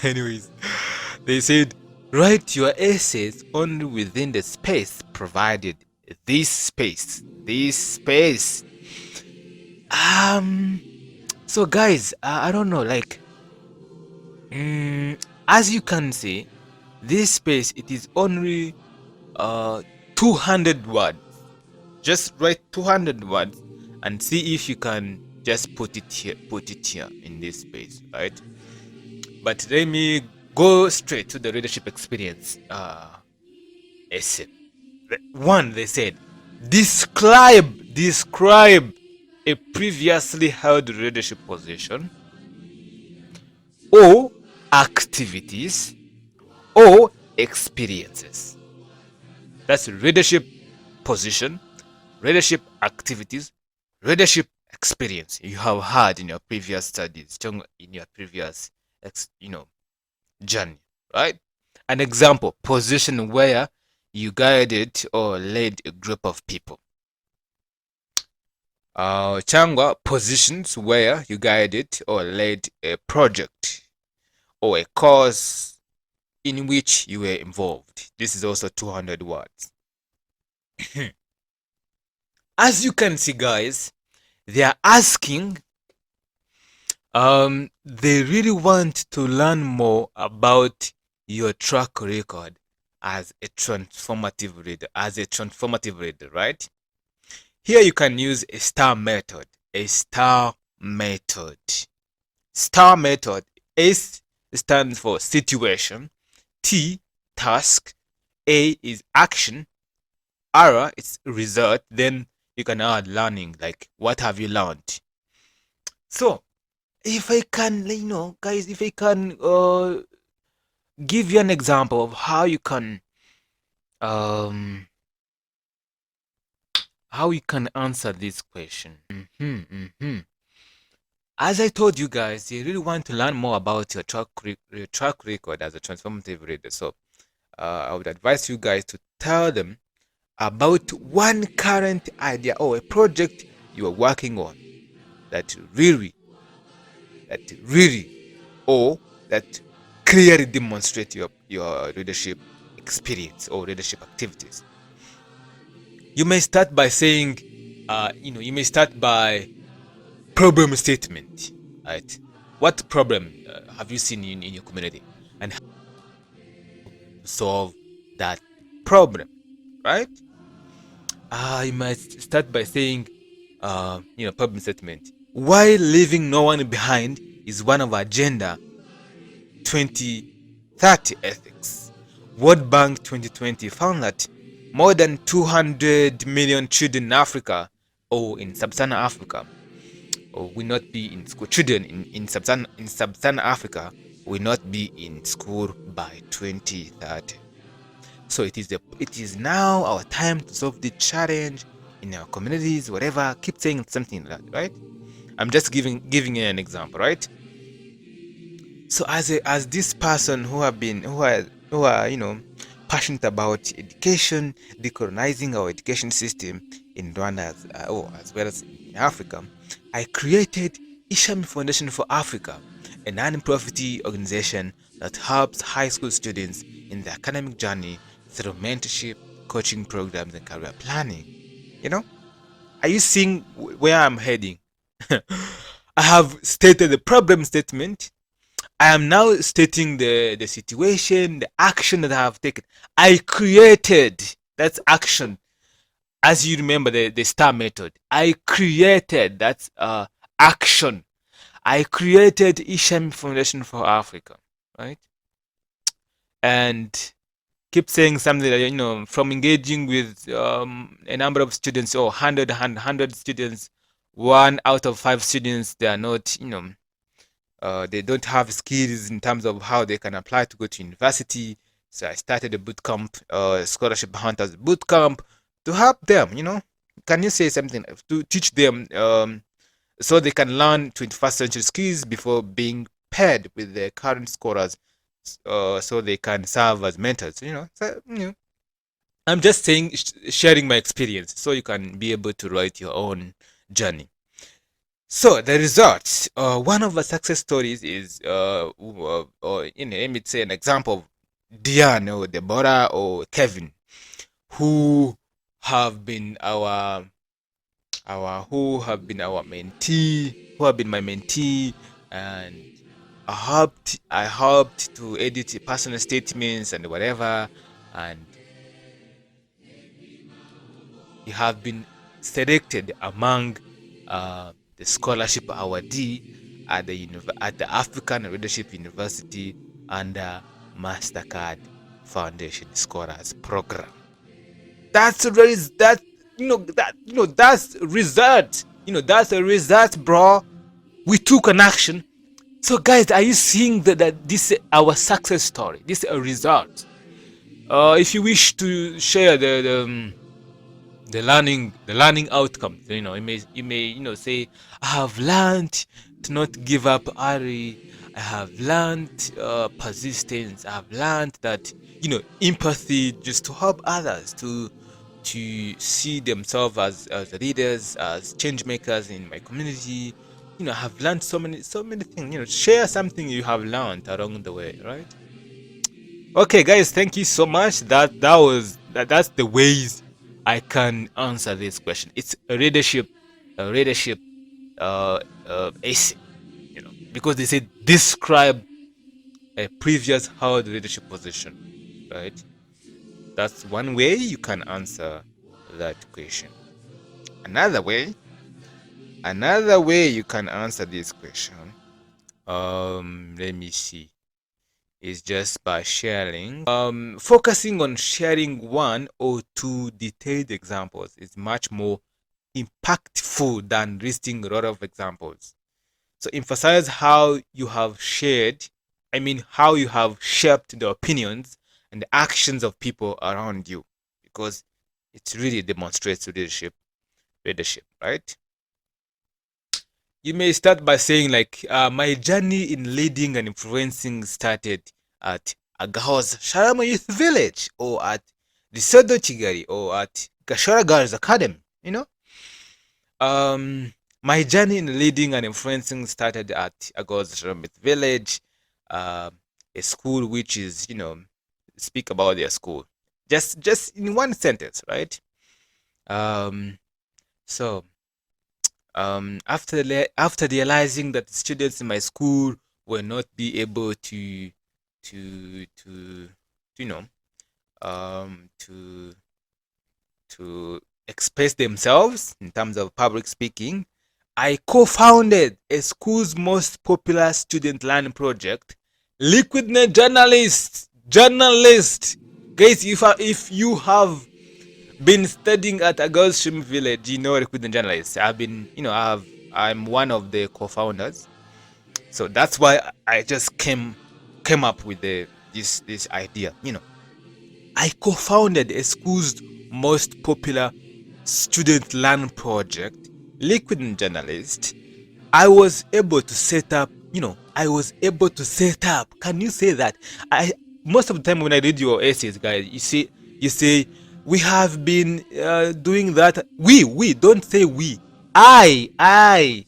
Anyways, they said write your essays only within the space provided. This space. Um. So guys, I don't know. Like, as you can see, this space it is only 200 words. Just write 200 words and see if you can just put it here in this space, right? But let me go straight to the leadership experience essay. One, they said, describe a previously held leadership position or activities or experiences. That's leadership position, leadership activities, leadership experience you have had in your previous studies, in your previous, journey, right? An example, position where you guided or led a group of people. Changwa, positions where you guided or led a project or a cause in which you were involved. This is also 200 words. As you can see, guys, they are asking, they really want to learn more about your track record as a transformative reader, right? Here you can use a star method. Star method. S stands for situation, T task, A is action, R is result, then you can add learning, like what have you learned. So if I can, guys, if I can give you an example of how you can answer this question. As I told you guys, you really want to learn more about your track record as a transformative reader. So I would advise you guys to tell them about one current idea or a project you are working on that really, or that clearly demonstrate your leadership experience or leadership activities. You may start by saying, you may start by problem statement, right? What problem have you seen in your community and how to solve that problem, right? You might start by saying, problem statement. Why leaving no one behind is one of our Agenda 2030 ethics. World Bank 2020 found that more than 200 million children in Africa or in sub-Saharan Africa will not be in school. Children in sub-Saharan Africa will not be in school by 2030. So it is now our time to solve the challenge in our communities, whatever. Keep saying something like that, right? I'm just giving you an example, right? So as this person who are passionate about education, decolonizing our education system in Rwanda as well as in Africa, I created Ishami Foundation for Africa, a non-profit organization that helps high school students in their academic journey through mentorship, coaching programs, and career planning. Are you seeing where I'm heading? I have stated the problem statement. I am now stating the situation, the action that I have taken. I created, that's action. As you remember the star method, I created, that's action. I created Isham Foundation for Africa, right? And keep saying something that, from engaging with a number of students or 100 students, 1 out of 5 students, they are not, they don't have skills in terms of how they can apply to go to university. So I started a bootcamp, scholarship hunters bootcamp, to help them. Can you say something to teach them so they can learn 21st century skills before being paired with the current scholars, so they can serve as mentors. I'm just saying, sharing my experience, so you can be able to write your own journey. So the results, one of the success stories is, or let me say an example of Diane or Deborah or Kevin, who have been our mentee, who have been my mentee, and I helped to edit personal statements and whatever, and he have been selected among the scholarship awardee at the African Leadership University under Mastercard Foundation Scholars Program. That's that that's result. That's a result, bro. We took an action. So, guys, are you seeing that this is our success story? This is a result. If you wish to share the learning outcomes, you may say, I have learned to not give up early. I have learned persistence. I have learned that empathy, just to help others to see themselves as leaders, as change makers in my community. I have learned so many things. Share something you have learned along the way, right? Okay, guys, thank you so much. That's the ways I can answer this question. It's a leadership essay, because they said describe a previous held leadership position, right? That's one way you can answer that question. Another way you can answer this question, let me see, is just by focusing on sharing one or two detailed examples is much more impactful than listing a lot of examples. So emphasize how you have how you have shaped the opinions and the actions of people around you, because it really demonstrates leadership, right? You may start by saying, like, my journey in leading and influencing started at Agaho's Sharama Youth Village, or at Risodo Chigari, or at Gashora Girls Academy. My journey in leading and influencing started at Agaho's Sharama Youth Village, a school which is, speak about their school. Just in one sentence, right? So after realizing that students in my school were not be able to you know to express themselves in terms of public speaking, I co-founded a school's most popular student learning project, Liquidnet Journalist. Guys, if you have been studying at a girls' swim village, recruiting journalists. I'm one of the co-founders, so that's why I just came up with this idea. I co-founded a school's most popular student learning project, Liquid Journalist. I was able to set up. Can you say that? I Most of the time when I read your essays, guys, you say we have been doing that. We don't say we. I.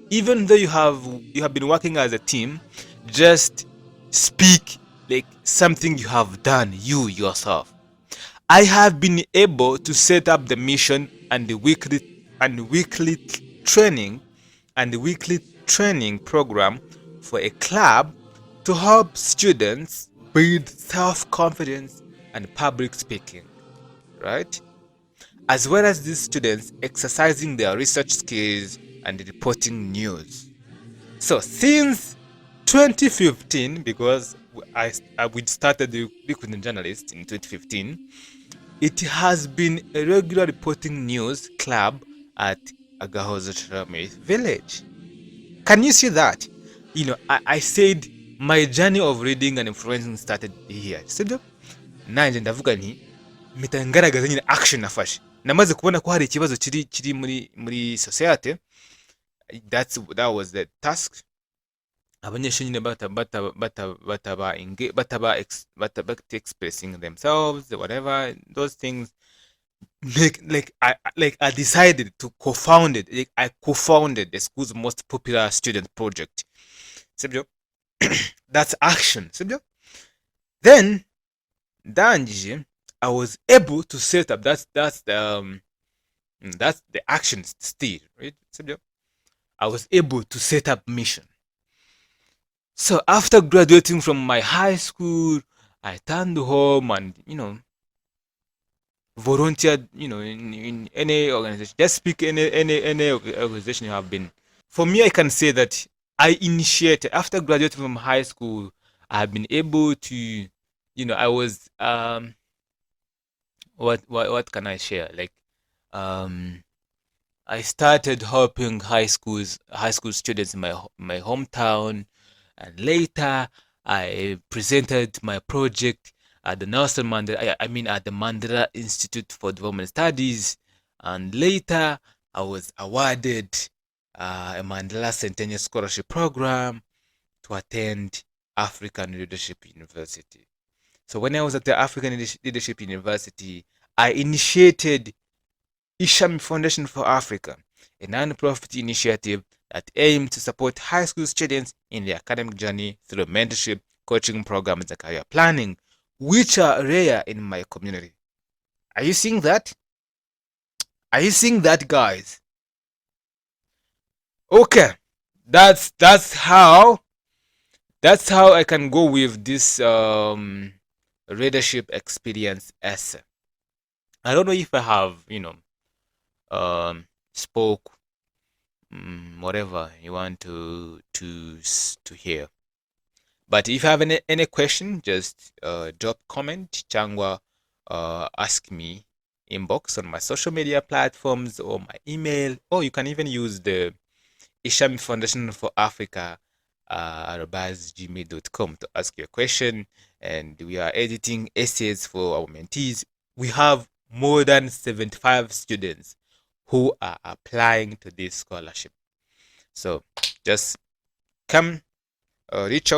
Even though you have been working as a team, just speak like something you have done you yourself. I have been able to set up the mission and the weekly training program for a club to help students build self-confidence and public speaking, right? As well as these students exercising their research skills and reporting news. So since 2015, because we started the Recruiting Journalist in 2015, it has been a regular reporting news club at Agahozo Village. Can you see that? I said my journey of reading and influencing started here. Sibyo? Nanje ndavuga nti mpita ngaragaza nyine action nafashe. Namaze kubona ko hari ikibazo kiri muri society. That was the task. Abanyeshuri nyine bataba expressing themselves, whatever, those things. I decided to co-found it. I co-founded the school's most popular student project. Sibyo? That's action. Sibyo? Then Danji, I was able to set up. That's the action still, right? Sibyo? I was able to set up mission. So after graduating from my high school, I turned home and volunteered, in any organization. Just pick any organization you have been. For me, I can say that I initiated after graduating from high school. I have been able to, I was what can I share? Like, um, I started helping high school students in my hometown, and later I presented my project at the Nelson Mandela. I mean, at the Mandela Institute for Development Studies, and later I was awarded a Mandela Centennial Scholarship Program to attend African Leadership University. So when I was at the African Leadership University, I initiated Isham Foundation for Africa, a non-profit initiative that aims to support high school students in their academic journey through mentorship, coaching programs, and career planning, which are rare in my community. Are you seeing that? Are you seeing that, guys? Okay, that's how I can go with this readership experience essay. I don't know if I have spoke whatever you want to hear. But if you have any question, just drop comment. Changwa, ask me inbox on my social media platforms or my email, or you can even use the Ishami Foundation for Africa @gmail.com to ask your question. And we are editing essays for our mentees. We have more than 75 students who are applying to this scholarship. So just come reach out